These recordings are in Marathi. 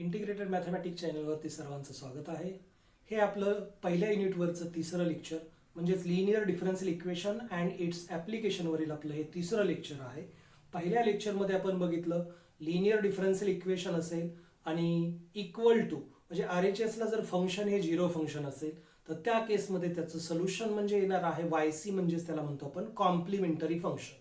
इंटिग्रेटेड मॅथमॅटिक्स चॅनलवरती सर्वांचं स्वागत आहे. हे आपलं पहिल्या युनिटवरचं तिसरं लेक्चर म्हणजेच linear differential equation and its ॲप्लिकेशनवरील आपलं हे तिसरं लेक्चर आहे. पहिल्या लेक्चरमध्ये आपण बघितलं लिनियर डिफरन्शियल इक्वेशन असेल आणि इक्वल टू म्हणजे RHSला जर फंक्शन हे झिरो फंक्शन असेल तर त्या केसमध्ये त्याचं सोल्युशन म्हणजे येणार आहे YC, म्हणजेच त्याला म्हणतो आपण कॉम्प्लिमेंटरी फंक्शन.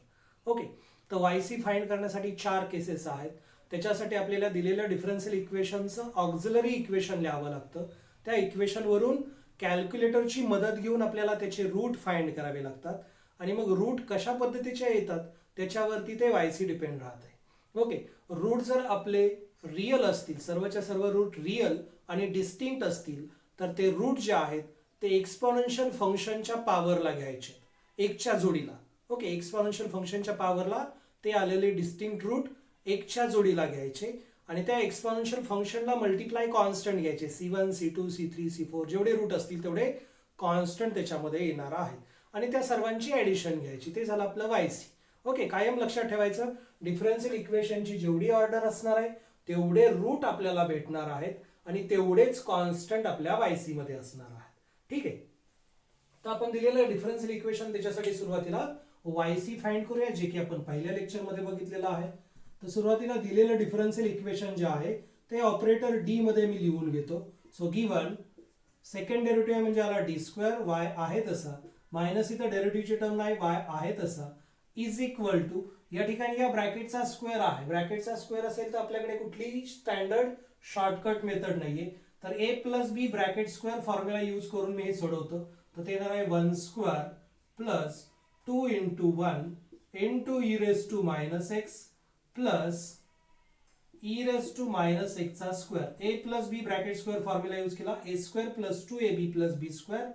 ओके, तर YC फाइंड करण्यासाठी 4 केसेस आहेत. त्याच्यासाठी आपल्याला दिलेल्या डिफरन्शियल इक्वेशनचं ऑक्झिलरी इक्वेशन लिहावं लागतं. त्या इक्वेशनवरून कॅल्क्युलेटरची मदत घेऊन आपल्याला त्याचे रूट फाइंड करावे लागतात आणि मग रूट कशा पद्धतीचे येतात त्याच्यावरती ते YC डिपेंड राहत आहे. ओके, रूट जर आपले रिअल असतील, सर्वच्या सर्व रूट रिअल आणि डिस्टिंक्ट असतील तर ते रूट जे आहेत ते एक्सपोनेन्शियल फंक्शनच्या पॉवरला घ्यायचे, एकच्या जोडीला. ओके, एक्सपोनेन्शियल फंक्शनच्या पॉवरला ते आलेले डिस्टिंक्ट रूट एकच्या जोडीला घ्यायचे आणि त्या एक्सपोनेन्शियल फंक्शनला मल्टिप्लाय कॉन्स्टंट घ्यायचे. C1 C2 C3 C4 जेवढे रूट असतील तेवढे कॉन्स्टंट त्याच्यामध्ये येणार आहेत आणि त्या सर्वांची ऍडिशन घ्यायची. ते झालं आपलं YC. ओके, कायम लक्षात ठेवायचं डिफरन्शियल इक्वेशनची जेवढी ऑर्डर असणार आहे तेवढे रूट आपल्याला भेटणार आहेत आणि तेवढेच कॉन्स्टंट आपल्या YC मध्ये असणार आहेत. ठीक आहे, तर आपण दिलेलं डिफरन्शियल इक्वेशन त्याच्यासाठी सुरुवातीला YC फाइंड करूया, जे की आपण पहिल्या लेक्चर मध्ये बघितलेलं आहे. तर सुरुवातीला दिलेलं डिफरन्शियल इक्वेशन जे आहे ते ऑपरेटर डी मध्ये मी लिहून घेतो. सो गिवन सेकंड डेरिव्हेटिव्ह म्हणजे आला डी स्क्वेअर, y आहे तसा, मायनस इथं डेरिव्हेटिव्हची टर्म नाही, y आहे तसा, इज इक्वल टू या ठिकाणी या ब्रॅकेटचा स्क्वेअर आहे. ब्रॅकेटचा स्क्वेअर असेल तर आपल्याकडे कुठलीही स्टँडर्ड शॉर्टकट मेथड नाहीये, तर a plus B bracket square formula use करून मी हे सोडवतो. तर ते येणार आहे 1 square plus 2 into 1 into E raise to minus x plus E raise to minus x चा square. A plus B bracket square formula use केला, A square plus 2ab plus B square,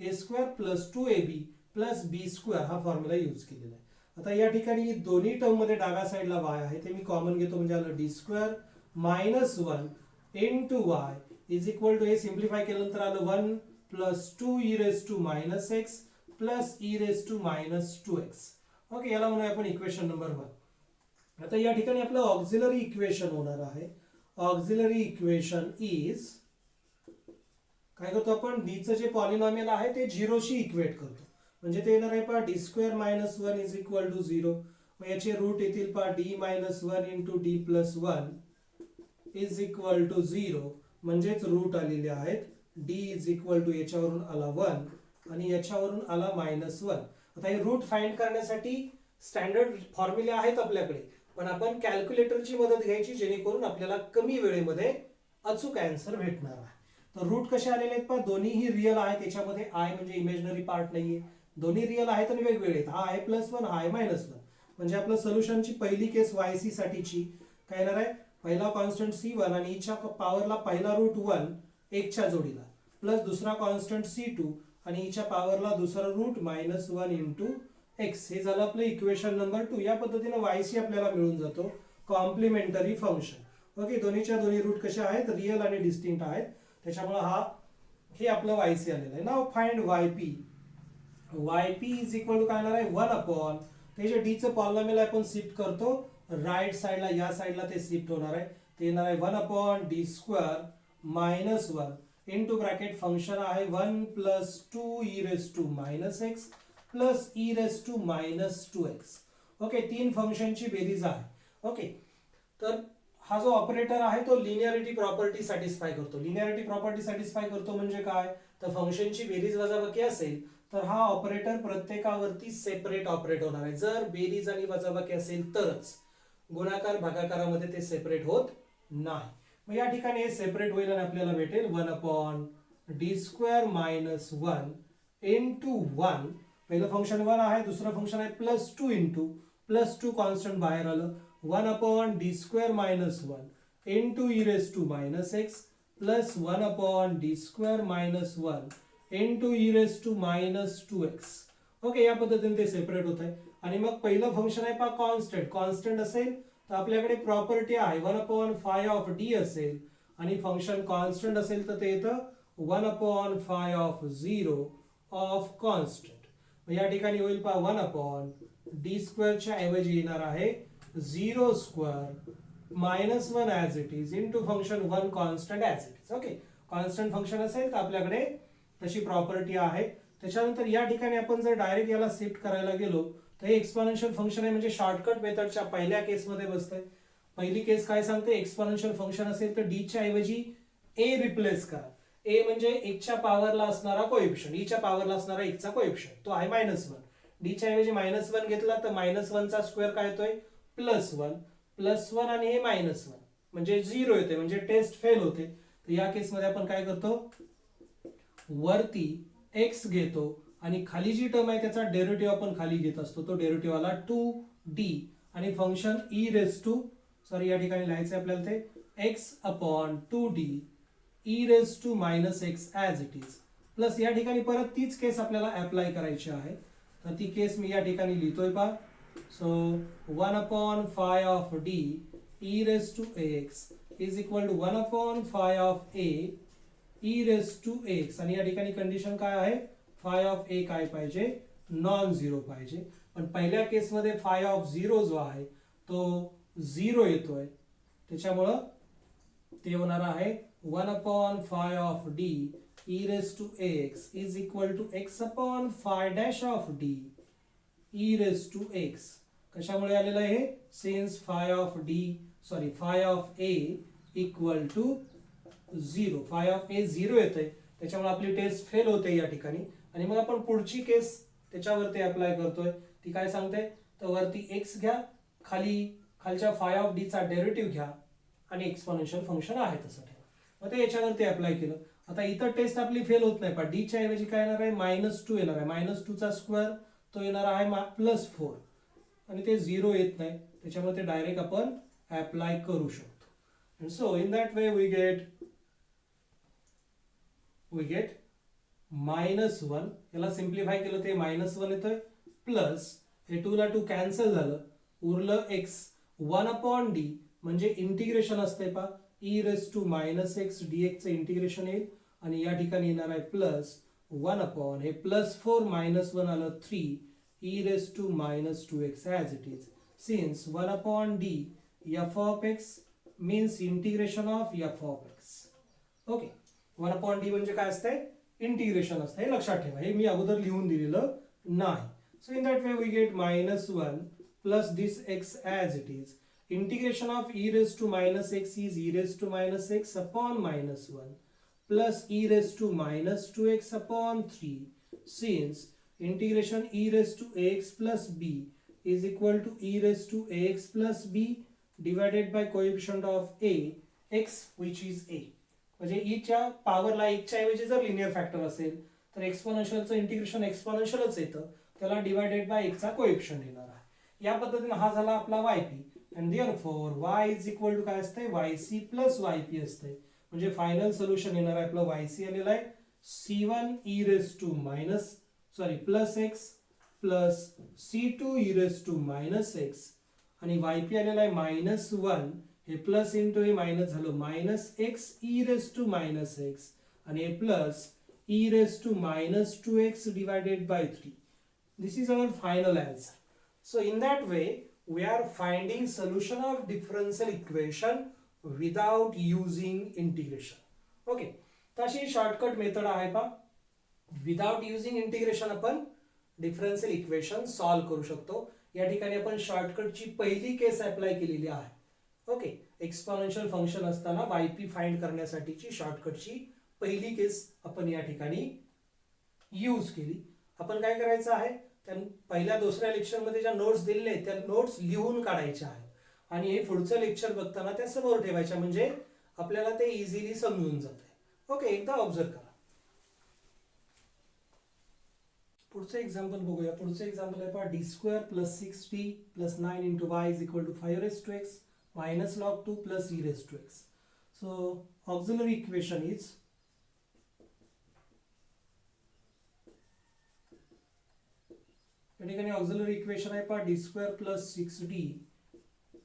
A square plus 2ab plus B square हा फॉर्म्युला यूज केलेला आहे. आता या ठिकाणी दोन्ही टर्म मध्ये डाव्या साईडला y आहे ते मी कॉमन घेतो, म्हणजे आलं D square minus 1 into y is equal to, हे सिम्प्लिफाय केल्यानंतर आलं 1 plus 2 E raise to minus x plus E raise to minus 2x. Okay, याला म्हणूया आपण इक्वेशन नंबर 1. आता या ठिकाणी आपलं ऑक्झिलरी इक्वेशन होणार आहे. ऑक्झिलरी इक्वेशन इज, काय करतो आपण, डी चं जे पॉलिनॉमियल आहे ते झिरोशी इक्वेट करतो, म्हणजे ते येणार आहे पहा D square minus 1 is equal to 0. मग याचे रूट येतील पहा D minus 1 into D plus 1 is equal to 0, म्हणजेच रूट आलेले आहेत डी इज इक्वल टू याच्यावरून आला 1 आणि याच्यावरून आला मायनस 1. आता हे रूट फाइंड करण्यासाठी स्टँडर्ड फॉर्म्युले आहेत आपल्याकडे, पण आपण कॅल्क्युलेटरची मदत घ्यायची जेणेकरून आपल्याला कमी वेळेमध्ये अचूक आन्सर भेटणार आहे. तर रूट कसे आलेले आहेत पहा, दोन्हीही रिअल आहेत, याच्यामध्ये आय म्हणजे इमेजनरी पार्ट नाहीये, दोन्ही रिअल आहेत आणि वेगवेगळे आहेत. हा आहे प्लस 1, हा आहे मायनस 1, म्हणजे आपलं सोल्युशनची पहिली केस YC साठीची काय येणार आहे, पहिला कॉन्स्टंट C1 आणि हिच्या पॉवरला पहिला रूट 1 एकच्या जोडीला, प्लस दुसरा कॉन्स्टंट C2 आणि हिच्या पॉवरला दुसरा रूट मायनस 1 इंटू एक्स. हे झालं आपलं इक्वेशन नंबर 2. या पद्धतीने YC आपल्याला मिळून जातो कॉम्प्लिमेंटरी फंक्शन. ओके, दोन्हीच्या दोन्ही रूट कसे आहेत, रिअल आणि डिस्टिंक्ट आहेत, त्याच्यामुळे हे आपलं YC आलेलं आहे. नाव find YP. YP is equal to काय येणार आहे 1 अपॉन, ते जे डी चं पॉलिनॉमियल आपण शिफ्ट करतो राईट साईडला, या साईडला ते शिफ्ट होणार आहे, ते येणार आहे 1 upon D square minus 1 into bracket function आहे 1 plus 2 E raise to minus x plus E raise to minus 2x. Okay, तीन फंक्शनची बेरीज आहे. ओके, तर हा जो ऑपरेटर आहे तो लिनियरिटी प्रॉपर्टी सॅटिस्फाय करतो. लिनियरिटी प्रॉपर्टी सॅटिस्फाय करतो म्हणजे काय, तर फंक्शनची बेरीज वजाबाकी असेल तर हा ऑपरेटर प्रत्येकावरती सेपरेट ऑपरेट होणार आहे. जर बेरीज आणि वजाबाकी असेल तरच, गुणाकार भागाकारामध्ये ते सेपरेट होत नाही. मग या ठिकाणी हे सेपरेट होईल आणि आपल्याला भेटेल 1 upon D square minus 1 into 1, पहिलं फंक्शन 1 आहे, दुसरं फंक्शन आहे प्लस 2 इंटू प्लस 2 कॉन्स्टंट बाहेर आलं, 1 upon D square minus 1 into E raise to minus x plus 1 upon D square minus 1 into E raise to minus 2x. Okay, या पद्धतीने ते सेपरेट होत आहे. आणि मग पहिलं फंक्शन आहे पहा कॉन्स्टंट. कॉन्स्टंट असेल तर आपल्याकडे प्रॉपर्टी आहे 1 अपॉन फाय ऑफ डी असेल, आणि फंक्शन कॉन्स्टंट असेल तर ते येतं 1 upon phi of 0 of constant. या ठिकाणी होईल पहा 1 अपॉन डी स्क्वेअरच्या ऐवजी येणार आहे 0 square -1 as it is into function 1 constant as it is. Okay, constant function असेल तर आपल्याकडे तशी प्रॉपर्टी आहे. त्याच्यानंतर या ठिकाणी आपण जर डायरेक्ट याला शिफ्ट करायला गेलो तर हे एक्सपोनेन्शियल फंक्शन आहे, म्हणजे शॉर्टकट मेथडच्या पहिल्या केसमध्ये बसतंय. पहिली केस काय सांगते, एक्सपोनेन्शियल फंक्शन असेल तर डी च्या ऐवजी ए रिप्लेस करा. ए म्हणजे 1 च्या पॉवरला असणारा कोएफिशियंट, ई च्या पॉवरला असणारा 1 चा कोएफिशियंट, तो आहे -1. डी च्या ऐवजी -1 घेतला तर -1 चा स्क्वेअर काय येतोय +1 आणि हे -1 म्हणजे 0 येते, म्हणजे टेस्ट फेल होते. तर या केसमध्ये आपण काय करतो, वरती x घेतो आणि खाली जी टर्म आहे त्याचा डेरिव्हेटिव्ह आपण खाली घेत असतो, तो डेरिव्हेटिव्ह आला 2d आणि फंक्शन या ठिकाणी लिहायचं आपल्याला ते x/2d e−x as it is, plus या ठिकाणी परत तीच केस आपल्याला अप्लाय करायची आहे. तर ती केस मी या ठिकाणी लिहितोय पहा. So 1/phi of d e⁻x is equal to 1/phi of a e⁻x आणि या ठिकाणी कंडिशन काय आहे, phi of a काय पाहिजे, नॉन झिरो पाहिजे. पण पहिल्या केसमध्ये phi of 0 जो आहे तो 0 येतोय, त्याच्यामुळं ते होणार आहे 1/phi of d e⁻x is equal to x/phi of d e⁻x. कशामुळे आलेलं आहे, since phi of a equal to 0, phi of a 0 येतंय, त्याच्यामुळे आपली टेस्ट फेल होते या ठिकाणी. आणि मग आपण पुढची केस त्याच्यावरती अप्लाय करतोय. ती काय सांगते, तर वरती x घ्या, खालच्या phi of d चा डेरिव्हेटिव्ह घ्या आणि एक्सपोनेन्शियल फंक्शन आहे तसं ठेवा. मग ते याच्यावरती अप्लाय केलं. आता इतर टेस्ट आपली फेल होत नाही, पण डी च्या ऐवजी काय येणार आहे, -2 येणार आहे. -2 चा स्क्वेअर तो येणार आहे +4 आणि ते 0 येत नाही, त्याच्यामुळे ते डायरेक्ट आपण अप्लाय करू शकतो. And so in that way we get -1. याला सिम्प्लिफाय केलं ते -1 येतोय, प्लस हे 2 ला 2 कॅन्सल झालं, उरलं x 1/d म्हणजे इंटिग्रेशन असते पा e⁻x dx चं इंटिग्रेशन येईल आणि या ठिकाणी येणार आहे +1 हे +4 -1 आलं 3 e⁻2x as it is, since 1/d f of x means integration of f of x. Okay, 1/d म्हणजे काय असते, इंटिग्रेशन असते, हे लक्षात ठेवा, हे मी अगोदर लिहून दिलेलं नाही. So in that way we get -1 plus this x as it is. Integration of e⁻x is e⁻x upon -1 plus e⁻2x upon 3, since integration e⁻x plus b is equal to e⁻x plus b divided by coefficient of a x which is a. म्हणजे e च्या पॉवरला 1 च्या ऐवजी जर लिनियर फॅक्टर असेल तर एक्सपोनेन्शियलचं इंटिग्रेशन एक्सपोनेन्शियलच येतं, त्याला डिवाइडेड बाय 1 चा कोएफिशियंट येणार आहे. या पद्धतीने हा झाला आपला yp. and therefore y is equal to काय असते, yc plus yp असते. म्हणजे फायनल सोल्युशन येणार आहे आपलं yc आलेलं आहे c1 plus x plus c2 e⁻x आणि yp आलेला आहे -1, हे प्लस इंटू हे मायनस झालं -x e⁻x आणि हे plus e⁻2x divided by 3. This is our final answer. So in that way we are finding solution of differential equation without using integration. Okay, तर अशी शॉर्टकट मेथड आहे पा. विदाउट युजिंग इंटिग्रेशन आपण डिफरन्शियल इक्वेशन सॉल्व्ह करू शकतो. या ठिकाणी आपण शॉर्टकटची पहिली केस अप्लाय केलेली आहे. ओके, एक्सपोनेन्शियल फंक्शन असताना yp फाइंड करण्यासाठीची शॉर्टकटची पहिली केस आपण या ठिकाणी यूज केली. आपण काय करायचं आहे, पहिल्या दुसऱ्या लेक्चरमध्ये ज्या नोट्स दिलेल्या आहेत त्या नोट्स लिहून काढायच्या आहेत आणि हे पुढचं लेक्चर बघताना त्या समोर ठेवायच्या, म्हणजे आपल्याला ते इझिली समजून जाते. ओके, एकदा ऑब्झर्व करा. पुढचं एक्झाम्पल बघूया. पुढचं एक्झाम्पल आहे पहा, d² + 6d + 9 × y = 5x - log 2 + e⁻x. So auxiliary equation is या ठिकाणी ऑक्झिलरी इक्वेशन आहे पहा, d² + 6d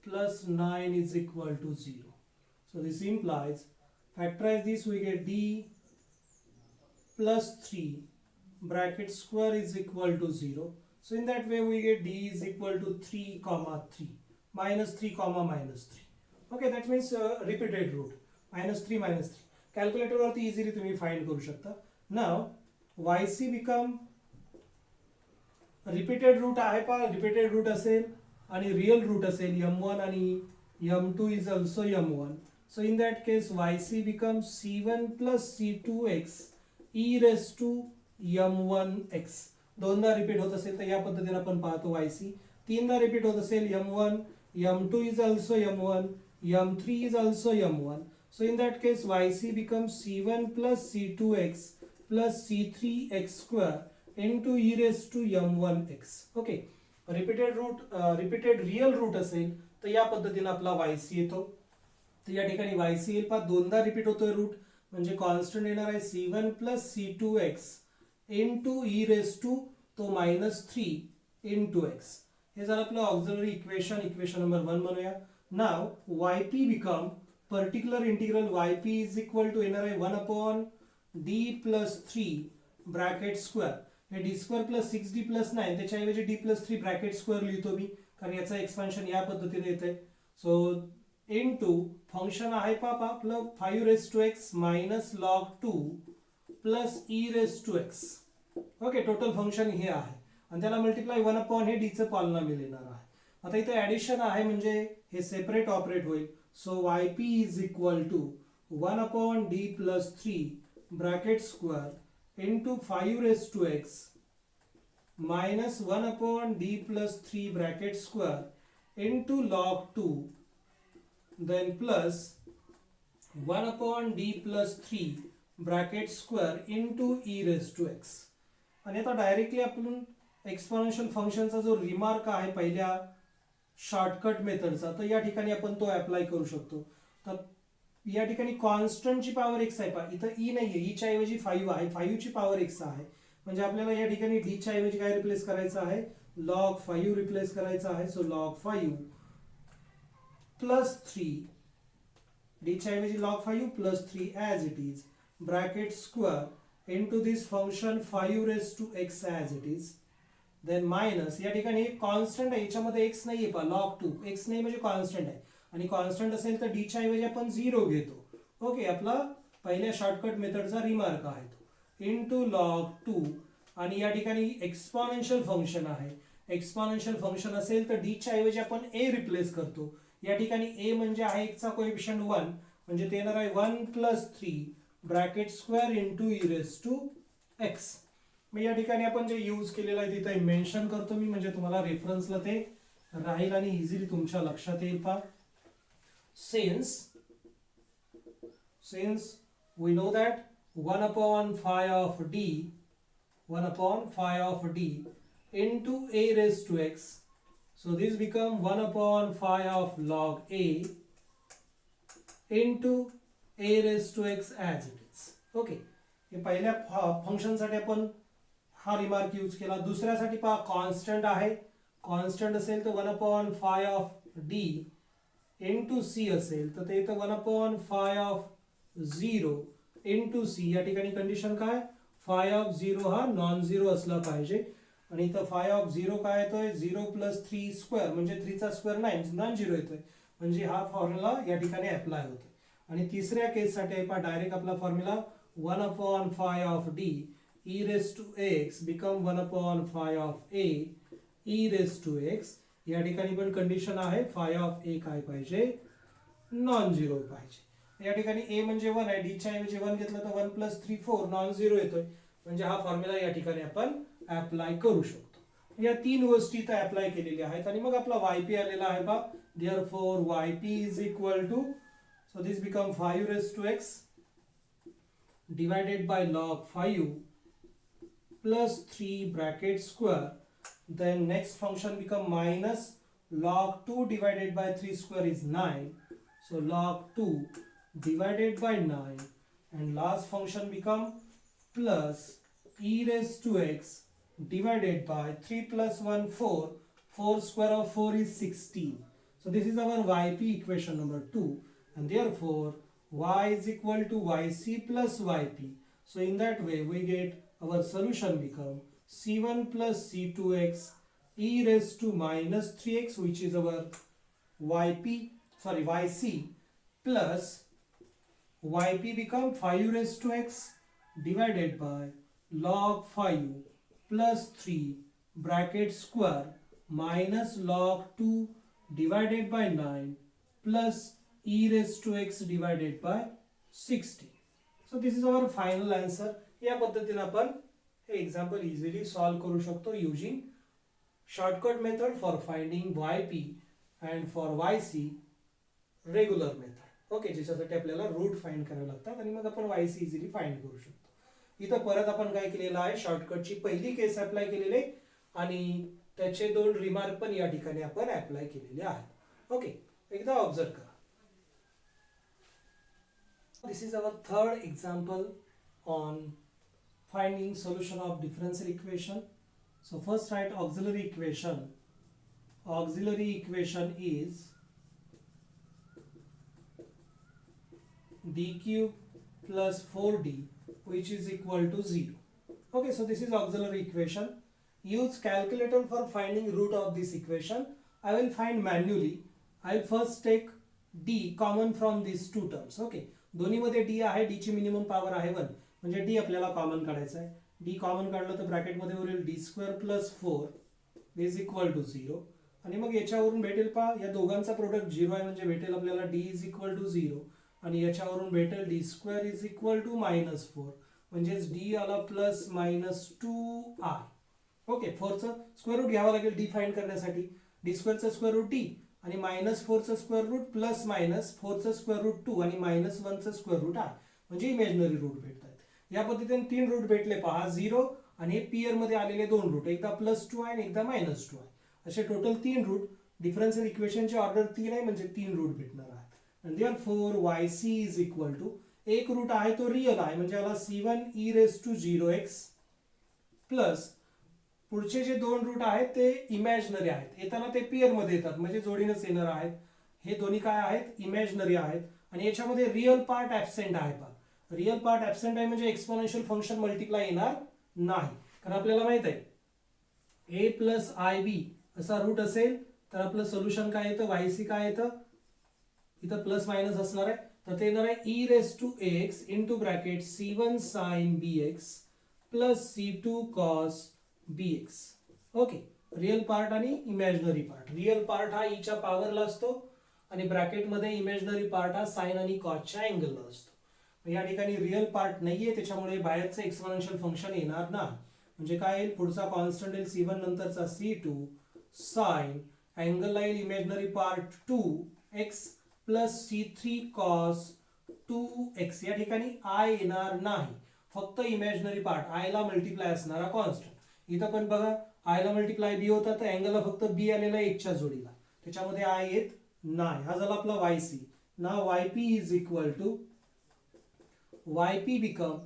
+ 9 = 0. So this implies, factorize this, we get d + 3 bracket square is equal to 0. So in that way we get d is equal to 3, 3 -3, -3. Okay, that means repeated root -3 कॅल्क्युलेटरवरती इझिली तुम्ही फाइंड करू शकता. नाव yc बिकम रिपीटेड रूट आहे पा, रिपीटेड रूट असेल आणि रिअल रूट असेल m1 आणि m2 is also m1. So in that case yc becomes c1 plus c2x e raised to m1x. दोनदा रिपीट होत असेल तर या पद्धतीने आपण पाहतो yc. तीनदा रिपीट होत असेल m1, m2 is also m1, m3 is also m1. So in that case yc becomes c1 plus c2x plus c3x square into e raised to m1x. Okay, repeated root, repeated real root असेल तर या पद्धतीने आपला yc येतो. तर या ठिकाणी yc येईल पहा, दोनदा रिपीट होतोय रूट म्हणजे कॉन्स्टंट येणार आहे c1 plus c2x into E raise to तो -3 इंटू x. हे झालं आपलं ऑक्झिलरी इक्वेशन, इक्वेशन नंबर 1 म्हणूया. Now yp become particular integral yp is equal to येणार आहे 1 upon d plus 3 bracket square. हे d square plus 6d plus 9 त्याच्याऐवजी d प्लस 3 ब्रॅकेट स्क्वेअर लिहितो मी, कारण याचं एक्सपान्शन या पद्धतीने येते. सो इंटू फंक्शन आहे पापा आपलं 5 raise to X minus log 2 plus E raise to X. Okay, total function हे आहे आणि त्याला मल्टिप्लाय 1 अपॉन हे डी चं पॉलिनॉमियल येणार आहे. आता इथे ऍडिशन आहे म्हणजे हे सेपरेट ऑपरेट होईल. So yp is equal to 1 upon d plus 3 bracket square into 5 raise to X minus 1 upon d plus 3 bracket square into log 2 then plus 1 upon d plus 3 bracket square into e raised to x. आणि आता डायरेक्टली आपण एक्सपोनेन्शियल फंक्शनचा जो रिमार्क आहे पहिल्या शॉर्टकट मेथडचा, तर या ठिकाणी आपण तो अप्लाय करू शकतो. तर या ठिकाणी कॉन्स्टंटची पॉवर x आहे पहा, इथं e नाहीये, e च्या ऐवजी 5 आहे, 5 ची पॉवर x आहे. म्हणजे आपल्याला या ठिकाणी d च्या ऐवजी काय रिप्लेस करायचं आहे, log 5 रिप्लेस करायचं आहे. सो log 5 plus 3 d च्या ऐवजी log 5 plus 3 as it is bracket square into this function 5 raised to x as it is, then minus या ठिकाणी कॉन्स्टंट आहे, याच्यामध्ये x नाहीये पहा, log 2 x नाही म्हणजे कॉन्स्टंट आहे आणि कॉन्स्टंट असेल तर d च्या ऐवजी आपण 0 घेतो. ओके, आपला पहिल्या शॉर्टकट मेथडचा रिमार्क आहे तो इंटू log 2 आणि या ठिकाणी एक्सपोनेन्शियल फंक्शन आहे. एक्सपोनेन्शियल फंक्शन असेल तर d च्या ऐवजी आपण a रिप्लेस करतो. या ठिकाणी a म्हणजे आहे x चा कोएफिशियंट 1 म्हणजे ते येणार आहे 1 plus 3 bracket square into E raise to x. मग या ठिकाणी आपण जे यूज केलेलं आहे तिथे मेन्शन करतो मी, म्हणजे तुम्हाला रेफरन्सला ते राहील आणि इझिली तुमच्या लक्षात येईल पहा. Since we know that 1 upon 5 of d into a raise to x. So this become 1 upon 5 of log a into a raised to x as it is. Okay, हे पहिल्या फंक्शनसाठी आपण हा रिमार्क यूज केला. दुसऱ्यासाठी पहा कॉन्स्टंट आहे, कॉन्स्टंट असेल तर 1 upon 5 of d into c असेल तर ते इथं 1 upon 5 of 0 into c. या ठिकाणी कंडिशन काय, 5 of 0 हा नॉन झिरो असला पाहिजे आणि इथं 5 ऑफ 0 काय येतोय, 0 प्लस 3 स्क्वेअर म्हणजे 3 चा स्क्वेअर 9 नॉन झिरो येतोय, म्हणजे हा फॉर्म्युला या ठिकाणी अप्लाय होतोय. आणि तिसऱ्या केससाठी आहे पहा डायरेक्ट आपला formula 1 upon 5 of d e raise to x become 1 upon 5 of a e raise to x. या ठिकाणी पण कंडिशन आहे 5 ऑफ a काय पाहिजे, नॉन झिरो पाहिजे. या ठिकाणी a म्हणजे 1 आहे, d च्या ऐवजी 1 घेतलं तर 1 प्लस 3 4 नॉन झिरो येतोय, म्हणजे हा फॉर्म्युला या ठिकाणी आपण अप्लाय करू शकतो. या तीन गोष्टी इथे अप्लाय केलेल्या आहेत आणि मग आपला yp आलेला आहे बा. Therefore yp is equal to, so this become 5 raise to x divided by log 5 plus 3 bracket square, then next function become minus log 2 divided by 3 square is 9, so log 2 divided by 9, and last function become plus e raised to x divided by 3 plus 1 4, 4 square of 4 is 16. So this is our yp equation number 2, and therefore y is equal to yc plus yp. So in that way we get our solution become c1 plus c2x e raised to minus 3x, which is our yp. Sorry yc plus yp become 5 raised to x divided by log 5 plus 3 bracket square minus log 2 divided by 9 plus e raised to x divided by 60. So this is our final answer. या पद्धतीने आपण हे एक्झाम्पल इझिली सॉल्व करू शकतो using shortcut method for finding yp and for yc regular method. Okay, ज्याच्यासाठी आपल्याला रूट फाइंड करावे लागतात आणि मग आपण yc इझिली फाइंड करू शकतो. इथं परत आपण काय केलेलं आहे, शॉर्टकटची पहिली केस अप्लाय केलेली आहे आणि त्याचे 2 रिमार्क पण या ठिकाणी आपण अप्लाय केलेले आहेत. ओके, एकदा ऑब्झर्व करा. This is our third example on finding solution of differential equation. So first write auxiliary equation. Auxiliary equation is d cube plus 4d which is equal to 0. Okay, so this is auxiliary equation. Use calculator for finding root of this equation. I will find manually. I will first take d common from these two terms. Okay, दोन्ही मध्ये d आहे, d ची मिनिमम पॉवर आहे 1, म्हणजे d आपल्याला कॉमन काढायचा आहे. d कॉमन काढलं तर ब्रॅकेट मध्ये उरेल d square plus 4 is equal to 0 आणि मग याच्यावरून भेटेल पहा, या दोघांचा प्रोडक्ट 0 आहे म्हणजे भेटेल आपल्याला d इज इक्वल टू 0 आणि याच्यावरून भेटेल d square is equal to -4 म्हणजेच d आला प्लस -2r. ओके, 4 चं स्क्वेअर रूट घ्यावं लागेल d फाइंड करण्यासाठी. d स्क्वेअर चं स्क्वेअर रूट d आणि -4 चं स्क्वेअर रूट प्लस -4 चं स्क्वेअर रूट 2 आणि -1 चं स्क्वेअर रूट आहे म्हणजे इमॅजिनरी रूट भेटतात. या पद्धतीने 3 रूट भेटले पहा, 0 आणि पेयर मध्ये आलेले 2 रूट, एकदा +2 आहे आणि एकदा -2 आहे. असे टोटल 3 रूट. डिफरन्शियल इक्वेशनची ऑर्डर 3 आहे म्हणजे 3 रूट भेटणार आहेत. आणि therefore yc is equal to, एक रूट आहे तो रिअल आहे म्हणजे याला c1 e raised to 0x plus पुढचे जे 2 रूट आहेत ते इमॅजिनरी आहेत, येताना ते पेयर मध्ये येतात म्हणजे जोडीनेच येणार आहेत. हे दोन्ही काय आहेत, इमॅजिनरी आहेत आणि याच्यामध्ये रिअल पार्ट ऍब्सेंट आहे. पहा, रिअल पार्ट ऍब्सेंट आहे म्हणजे एक्सपोनेन्शियल फंक्शन मल्टिप्लाय येणार नाही, कारण आपल्याला माहित आहे a प्लस ib असा रूट असेल तर आपलं सोल्युशन काय येतं, yc काय येतं, इथं प्लस मायनस असणार आहे तर ते येणार आहे e raised to x into bracket c1 sin bx plus c2 cos bx. Okay, real part आणि इमॅजिनरी पार्ट. रिअल पार्ट हा e च्या पॉवरला असतो आणि ब्रॅकेट मध्ये इमॅजिनरी पार्ट हा साइन आणि कॉसच्या अँगलला असतो. या ठिकाणी रिअल पार्ट नाहीये त्याच्यामुळे बाहेरचं एक्सपोनेन्शियल फंक्शन येणार नाही. म्हणजे काय येईल, पुढचा कॉन्स्टंट येईल c1 नंतरचा c2 sin अँगल येईल imaginary part 2x plus c3 cos 2x. या ठिकाणी i येणार नाही, फक्त इमॅजिनरी पार्ट i ला मल्टिप्लाय असणारा कॉन्स्टंट. इथं पण बघा i ला मल्टिप्लाय b होता तर अँगलला फक्त b आलेला 1 च्या जोडीला, त्याच्यामध्ये i येत नाही. हा झाला आपला yc. Now yp is equal to, yp become,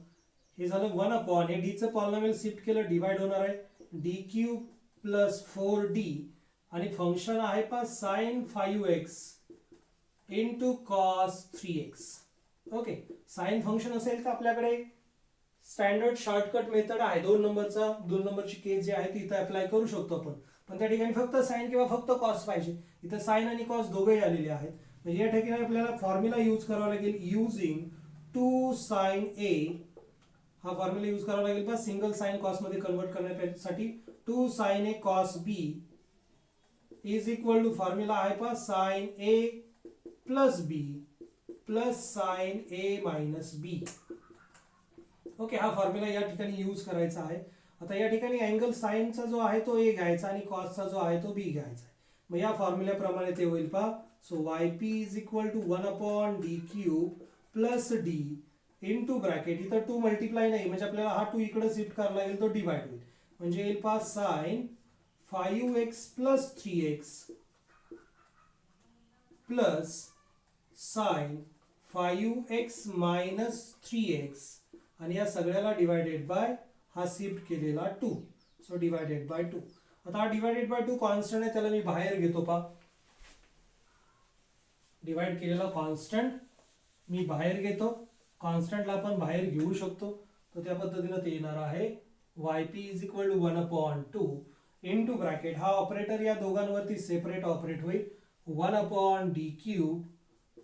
हे झालं 1 अपॉन, हे d चं पॉलिनॉमियल शिफ्ट केलं डिवाइड होणार आहे d क्यूब प्लस 4d आणि फंक्शन आहे पा sin 5x into cos 3x. Okay, sine function असेल तर आपल्याकडे स्टँडर्ड शॉर्टकट मेथड आहे, 2 नंबरची केस जी आहे ती इथं अप्लाय करू शकतो आपण. पण त्या ठिकाणी फक्त साइन किंवा फक्त कॉस पाहिजे. इथं साइन आणि कॉस दोघेही आलेले आहेत म्हणजे या ठिकाणी आपल्याला फॉर्म्युला यूज करावा लागेल युजिंग 2 sin a. हा फॉर्म्युला यूज करावा लागेल बस सिंगल साइन कॉस मध्ये कन्वर्ट करण्यासाठी. 2 sin a cos b is equal to formula आहे पा sin a plus b plus sin a minus b. Okay, हा फॉर्म्युला या ठिकाणी यूज करायचा आहे. आता या ठिकाणी अँगल साइनचा जो आहे तो a घ्यायचा आणि कॉसचा जो आहे तो b घ्यायचा. मग या फॉर्म्युल्याप्रमाणे ते होईल पहा. So yp is equal to 1 upon d cube plus d into bracket, इथं 2 मल्टिप्लाय नाही म्हणजे आपल्याला हा 2 इकडे शिफ्ट करावा लागेल, तो डिवाइड होईल म्हणजे येईल पहा sin 5x plus 3x plus sin 5x minus 3x आणि या सगळ्याला डिवाइडेड बाय हा शिफ्ट केलेला 2, सो डिवाइडेड बाय 2. आता हा डिवाइडेड बाय 2 कॉन्स्टंट आहे त्याला मी बाहेर घेतो पहा. डिवाइड केलेला कॉन्स्टंट मी बाहेर घेतो, कॉन्स्टंटला आपण बाहेर घेऊ शकतो तर त्या पद्धतीने ते येणार आहे yp is equal to 1 upon 2 into bracket, हा ऑपरेटर या दोघांवरती सेपरेट ऑपरेट होईल 1 upon d cube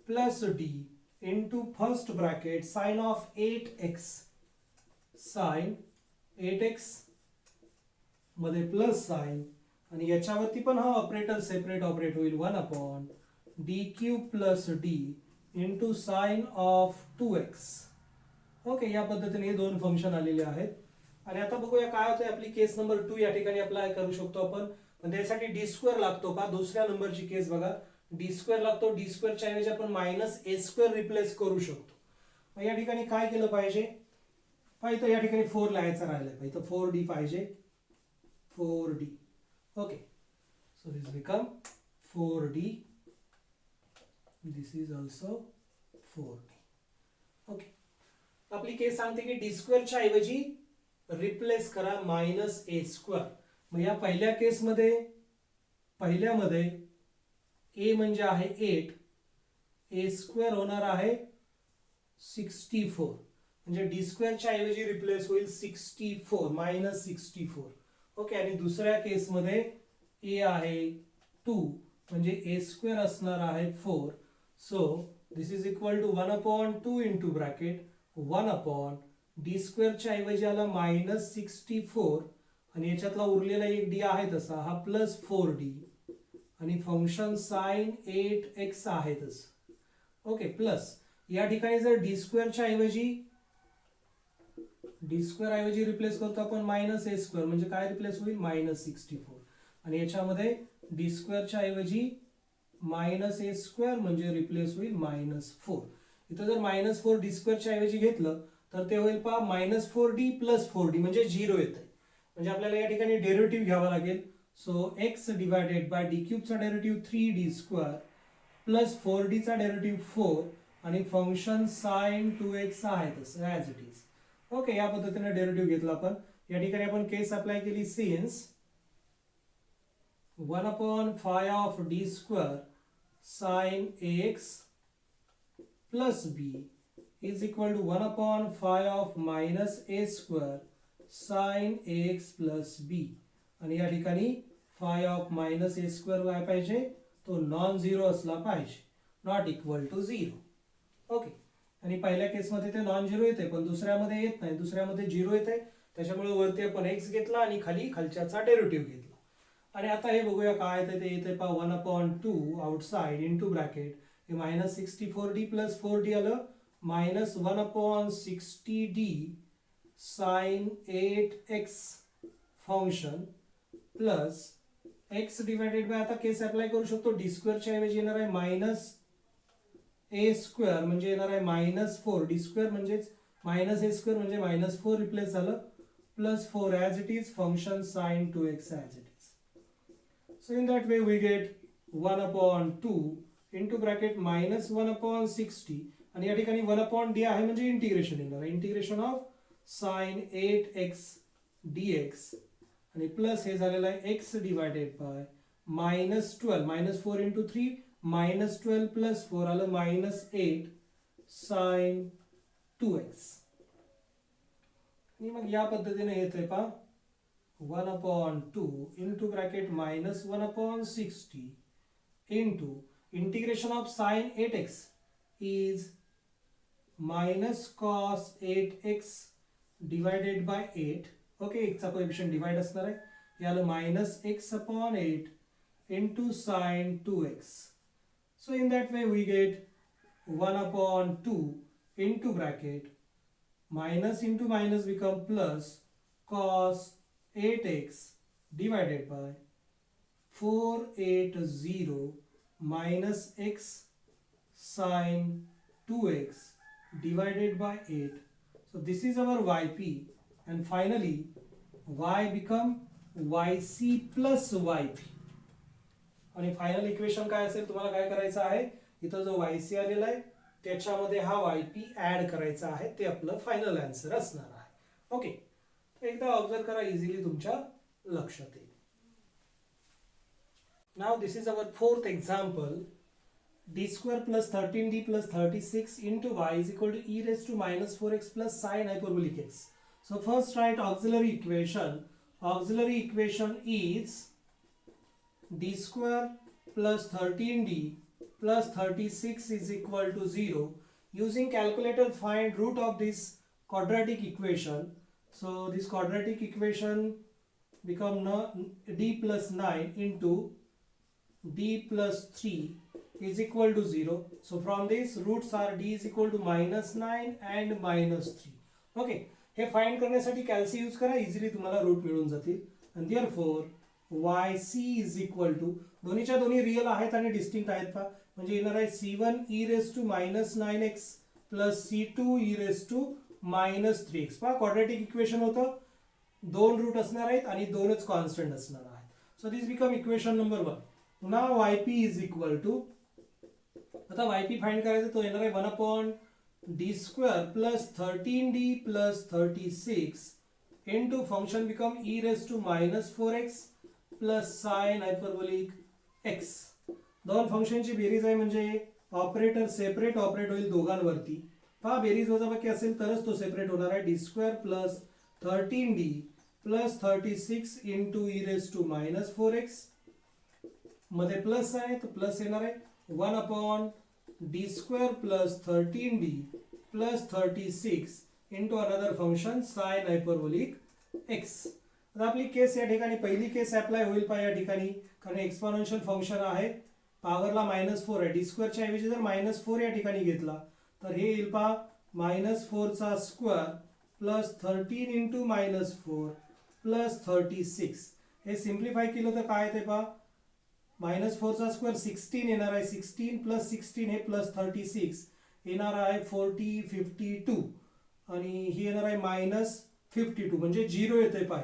plus d into first bracket sine of 8x sine 8x मध्ये प्लस साइन आणि याच्यावरती पण हा ऑपरेटर सेपरेट ऑपरेट होईल 1 upon D cube plus D into sine of 2x. Okay, या पद्धतीने हे दोन फंक्शन आलेले आहेत. आणि आता बघूया काय होतं. आपली केस नंबर 2 या ठिकाणी अप्लाय करू शकतो आपण. पण त्यासाठी डी स्क्वेअर लागतो का. दुसऱ्या नंबरची केस बघा, डी स्क्वेअर लागतो. डी स्क्वेअरच्या ऐवजी आपण मायनस ए स्क्वेअर रिप्लेस करू शकतो. मग या ठिकाणी काय केलं पाहिजे. पाहिजे या ठिकाणी 4 लिहायचं राहिलंय. पाहिजे 4d पाहिजे, 4d. okay, so this become 4d, this is also 4d. okay, आपली केस सांगते की डी स्क्वेअरच्या ऐवजी रिप्लेस करा मायनस ए स्क्वेअर. मग या पहिल्यामध्ये ए म्हणजे आहे 8, ए स्क्वेअर होणार आहे 64. म्हणजे डी स्क्वेअरच्या ऐवजी रिप्लेस होईल 64 मायनस 64. ओके, आणि दुसऱ्या केसमध्ये ए आहे 2 म्हणजे ए स्क्वेअर असणार आहे 4. So this is equal to 1 upon 2 into bracket 1 upon D स्क्वेअरच्या ऐवजी आला मायनस 64 आणि याच्यातला उरलेला एक डी आहे तसा हा प्लस 4d आणि फंक्शन साइन 8x आहे तसं. ओके, प्लस या ठिकाणी जर डी स्क्वेअरच्या ऐवजी रिप्लेस करतो आपण मायनस ए स्क्वेअर म्हणजे काय रिप्लेस होईल मायनस 64 आणि याच्यामध्ये डी स्क्वेअरच्या ऐवजी मायनस ए स्क्वेअर म्हणजे रिप्लेस होईल मायनस 4. इथं जर मायनस 4 डी स्क्वेअरच्या ऐवजी घेतलं तर ते होईल पहा मायनस 4d प्लस 4d म्हणजे 0 येते. म्हणजे आपल्याला या ठिकाणी डेरिव्हेटिव्ह घ्यावा लागेल. So x divided by D क्यूबचा derivative 3d square plus 4d चा डेरिव्हेटिव्ह 4 आणि फंक्शन साइन 2x आहे तसं ॲज इट इज. ओके, या पद्धतीने डेरिव्हेटिव्ह घेतला आपण. या ठिकाणी आपण केस अप्लाय केली since 1 upon phi of D square sine ax plus b is equal to 1 upon phi of minus a square sin ax plus b. आणि या ठिकाणी phi of minus a square काय पाहिजे तो नॉन झिरो असला पाहिजे, नॉट इक्वल टू 0. ओके, आणि पहिल्या केसमध्ये ते नॉन झिरो येते पण दुसऱ्यामध्ये येत नाही. दुसऱ्यामध्ये 0 येते त्याच्यामुळे वरती आपण x घेतला आणि खालच्याचा डेरिव्हेटिव्ह घेतला. आणि आता हे बघूया काय येते. ते येते पहा 1 upon 2 आउटसाइड इंटू ब्रॅकेट हे मायनस 64d प्लस 4d आलं minus 1 upon 60d sine 8x function plus x divided by आता केस अप्लाय करू शकतो. डी स्क्वेअरच्या ऐवजी येणार आहे मायनस ए स्क्वेअर म्हणजे येणार आहे मायनस 4. डी स्क्वेअर म्हणजेच मायनस ए स्क्वेअर म्हणजे मायनस 4 रिप्लेस झालं plus 4 as it is function sine 2x as it is. So in that way we get 1 upon 2 into bracket minus 1 upon 60 आणि या ठिकाणी 1 अपॉन डी आहे म्हणजे इंटिग्रेशन येणार आहे. Integration of sine 8x dx आणि प्लस हे झालेलं आहे x divided bye minus 12 minus 4 into 3 minus 12 plus 4 आलं मायनस 8 साइन 2x. आणि मग या पद्धतीने येते पहा 1 upon 2 into bracket minus 1 upon 60 into integration of sine 8x is minus cos 8x divided by 8. Okay, x चा कोएफिशिएंट डिवाइड असणार आहे. याला minus x upon 8 into sine 2x. So in that way we get 1 upon 2 into bracket minus into minus become plus cos 8x divided by 480 minus x sin 2x divided by 8. So this is our yp and finally y become yc plus yp. आणि फायनल इक्वेशन काय असेल तुम्हाला काय करायचं आहे इथं जो yc आलेला आहे त्याच्यामध्ये हा yp ऍड करायचा आहे. ते आपलं फायनल आन्सर असणार आहे. ओके, एकदा ऑब्झर्व करा, इझिली तुमच्या लक्षात येईल. Now this is our fourth example. D square plus 13d plus 36 into y is equal to e raised to minus 4x plus sine hyperbolic x. So first write auxiliary equation. Auxiliary equation is d square plus 13d plus 36 is equal to 0. Using calculator, find root of this quadratic equation. So this quadratic equation become d plus 9 into d plus 3 is equal to 0. So from this roots are d is equal to minus 9 and minus 3. Okay, हे फाइंड करण्यासाठी कॅल्सी यूज करा, इझिली तुम्हाला रूट मिळून जातील. आणि therefore yc is equal to, दोन्हीच्या दोन्ही रिअल आहेत आणि डिस्टिंक्ट आहेत पहा, म्हणजे येणार आहे c1 e raise to minus 9x प्लस c2 e raise to minus 3x. पहा क्वाड्रॅटिक इक्वेशन होतं, दोन रूट असणार आहेत आणि दोनच कॉन्स्टंट असणार आहेत. So this become equation number 1. Now yp is equal to, आता yp फाइंड करायचं, तो येणार आहे 1 upon d square plus 13d plus 36 into function become e raised to minus 4x plus sin hyperbolic x. दोन फंक्शनची बेरीज आहे म्हणजे ऑपरेटर सेपरेट ऑपरेट होईल दोघांवरती. पहा बेरीज वजाबाकी असेल तरच तो सेपरेट होणार आहे. d square plus 13d plus 36 into e raised to minus 4x मध्ये प्लस आहे तर प्लस येणार आहे 1 upon d square plus 13d plus 36 into another function sin hyperbolic x. आता आपली केस या ठिकाणी पहिली केस अप्लाय होईल पहा या ठिकाणी, कारण एक्सपोनेन्शियल फंक्शन आहे, पॉवरला -4 आहे. d स्क्वेअर च्या ऐवजी जर -4 या ठिकाणी घेतला तर हे येईल पहा -4 चा स्क्वेअर प्लस 13 इंटू -4 प्लस 36. हे सिम्प्लिफाय केलं तर काय येते पहा, -4 चा स्क्वेअर 16 येणार आहे, 16 प्लस 16 हे प्लस 36 येणार आहे 40 52 आणि हे येणार आहे -52 म्हणजे 0 येते पहा.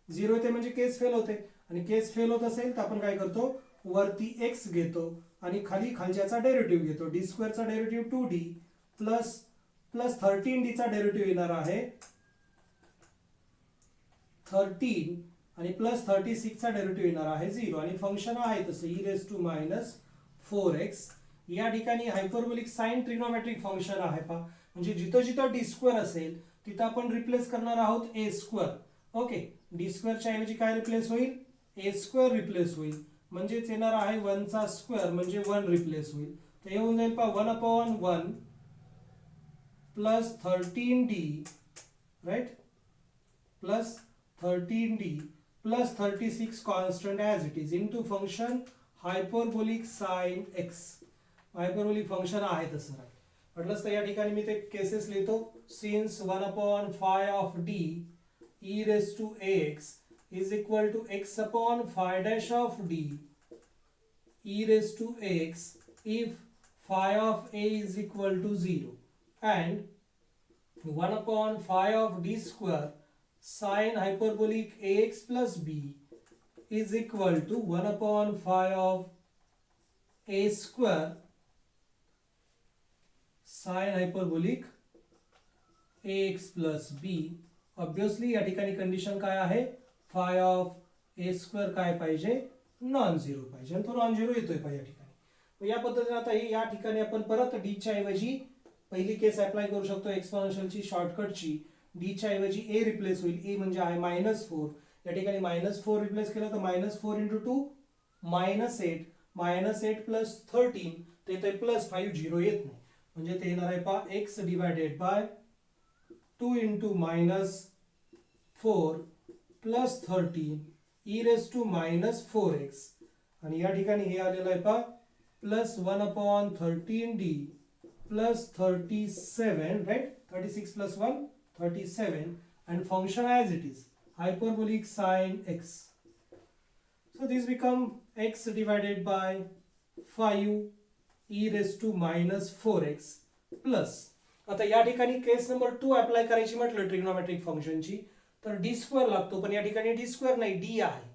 0 येते म्हणजे केस फेल होते आणि केस फेल होत असेल तर आपण काय करतो, वरती x घेतो आणि खाली खालच्याचा डेरिव्हेटिव्ह घेतो. d स्क्वेअर चा डेरिव्हेटिव्ह 2d प्लस 13d चा डेरिव्हेटिव्ह येणार आहे 13 आणि प्लस 36 चा डेरिव्हेटिव्ह येणार आहे 0 आणि फंक्शन आहे तसं e raise to minus 4x. या ठिकाणी हायपरबोलिक साइन ट्रिग्नोमेट्रिक फंक्शन आहे पहा, म्हणजे जिथं जिथं d स्क्वेअर असेल तिथं आपण रिप्लेस करणार आहोत a square. Okay, d square च्या ऐवजी काय रिप्लेस होईल, a स्क्वेअर रिप्लेस होईल, म्हणजेच येणार आहे 1 चा स्क्वेअर म्हणजे 1 रिप्लेस होईल. तर हे होऊन जाईल पहा 1 upon 1 plus 13d right plus 13d plus 36 constant as it is into function hyperbolic sin x. Hyperbolic function आहे तसं राईट. म्हटलंच तर या ठिकाणी मी ते केसेस लिहितो. Since 1 upon phi of d e raise to ax is equal to x upon phi dash of d e raised to x if phi of a is equal to 0 and 1 upon phi of d square sin hyperbolic ax plus b is equal to 1 upon phi of a square sin hyperbolic ax plus b. Obviously या ठिकाणी कंडिशन काय आहे, फाय ऑफ ए स्क्वेअर काय पाहिजे, नॉन झिरो पाहिजे, तो नॉन झिरो येतोय पहा या ठिकाणी. या पद्धतीने आता या ठिकाणी आपण परत डी च्या ऐवजी पहिली केस अप्लाय करू शकतो एक्सपोनेन्शियलची शॉर्टकटची. डी च्या ऐवजी ए रिप्लेस होईल, ए म्हणजे आहे -4, या ठिकाणी -4 रिप्लेस केलं तर -4 × 2 -8 -8 प्लस 13 ते ते +5 0 येत नाही, म्हणजे ते येणार आहे पहा x divided by 2 × -4 plus 13 e raise to -4x आणि या ठिकाणी हे आलेलं आहे पहा plus 1 upon 13d plus 37 right 36 plus 1 37 and function as it is hyperbolic sin x. So this become x divided by 5 e raised to -4x plus. आता या ठिकाणी केस नंबर 2 अप्लाय करायची म्हटलं ट्रिग्नोमेट्रिक फंक्शनची तर d स्क्वेअर लागतो, पण या ठिकाणी d स्क्वेअर नाही d आहे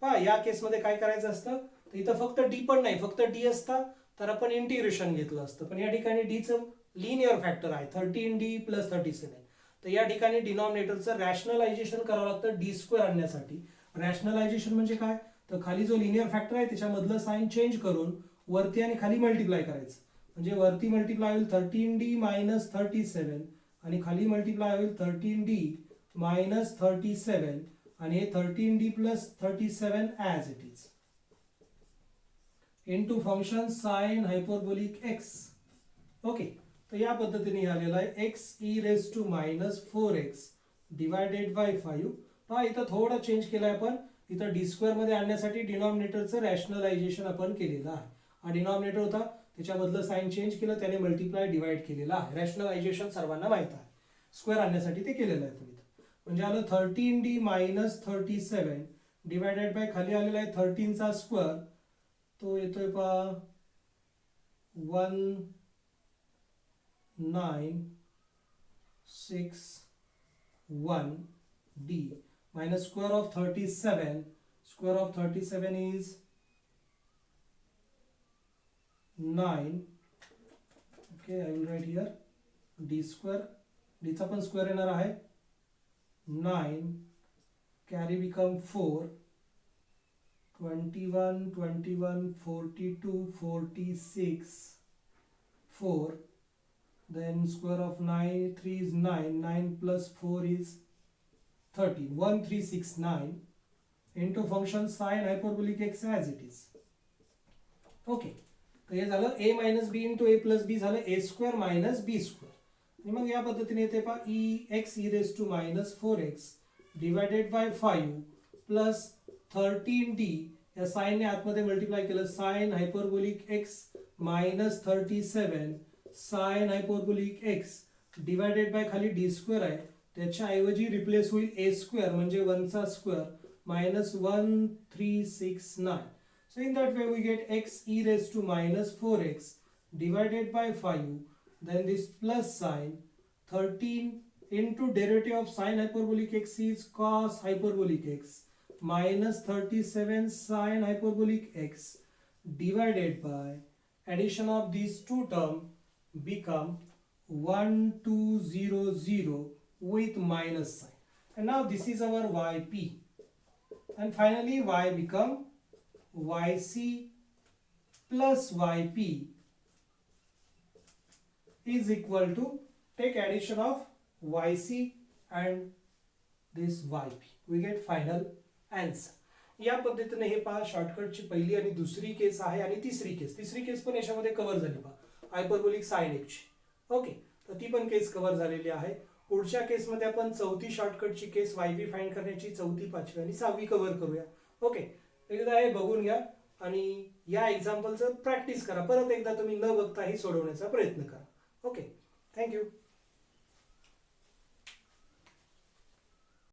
पहा. या केसमध्ये काय करायचं असतं, तर इथं फक्त d पण नाही, फक्त d असता तर आपण इंटिग्रेशन घेतलं असतं, पण या ठिकाणी d चं लिनियर फॅक्टर आहे 13d प्लस 37. तर या ठिकाणी डिनॉमिनेटरचं रॅशनलायझेशन करावं लागतं d स्क्वेअर आणण्यासाठी. रॅशनलायझेशन म्हणजे काय, तर खाली जो लिनियर फॅक्टर आहे त्याच्यामधलं साइन चेंज करून वरती आणि खाली मल्टिप्लाय करायचं, म्हणजे वरती मल्टिप्लाय होईल 13d मायनस 37 आणि खाली मल्टिप्लाय होईल 13d मायनस 37 आणि हे 13d plus 37 as it is. Into function sine hyperbolic X. Okay, तर या पद्धतीने आलेला आहे X E raise to minus 4x divided by 5. पहा इथं थोडं चेंज केलं आहे आपण. इथं डी स्क्वेअर मध्ये आणण्यासाठी डिनॉमिनेटरचं रॅशनलायझेशन आपण केलेलं आहे. हा डिनॉमिनेटर होता, त्याच्यामधलं साइन चेंज केलं, त्याने मल्टिप्लाय डिवाइड केलेला आहे. रॅशनलायझेशन सर्वांना माहित आहे. स्क्वेअर आणण्यासाठी ते केलेलं आहे तुम्ही. म्हणजे आलं 13d मायनस 37 डिवायडेड बाय खाली आलेला आहे 13चा स्क्वेअर, तो येतोय पहा 1961d minus square of 37. Square of 37 is 9. Okay, I will write here d square. d चा पण स्क्वेअर येणार आहे 9. Carry become 4. 21, 21, 42, 46, 4. Then square of 9, 3 is 9. 9 plus 4 is 13. 1369 into function sine hyperbolic x as it is. Okay, तर हे झालं a minus B into A plus B झालं A square minus B square. आणि मग या पद्धतीने येते पहा E X E raise to minus 4x divided by 5 plus 13d. या साईनने आतमध्ये मल्टिप्लाय केलं, sine hyperbolic X minus 37 sine hyperbolic X divided by खाली डी स्क्वेअर आहे, त्याच्या ऐवजी रिप्लेस होईल ए स्क्वेअर म्हणजे 1 चा square minus 1369. So in that way we get x e raised to minus 4x divided by 5, then this plus sign 13 into derivative of sine hyperbolic x is cos hyperbolic x minus 37 sine hyperbolic x divided by addition of these two terms become 1200 with minus sign. And now this is our yp, and finally y become yc plus yp is equal to, take addition of yc and this yp, we get final answer. या पद्धतीने हे पहा शॉर्टकटची पहिली आणि दुसरी केस आहे आणि तिसरी केस पण याच्यामध्ये कव्हर झाली पहा हायपरबोलिक साइन एक्स. ओके, तर ती पण केस कव्हर झालेली आहे. पुढच्या केसमध्ये आपण चौथी शॉर्टकटची केस वायबी फाइंड करण्याची, चौथी, पाचवी आणि सहावी कव्हर करूया. ओके, एकदा हे बघून घ्या आणि या एक्झाम्पलचं प्रॅक्टिस करा. परत एकदा तुम्ही न बघता ही सोडवण्याचा प्रयत्न करा. Okay, thank you.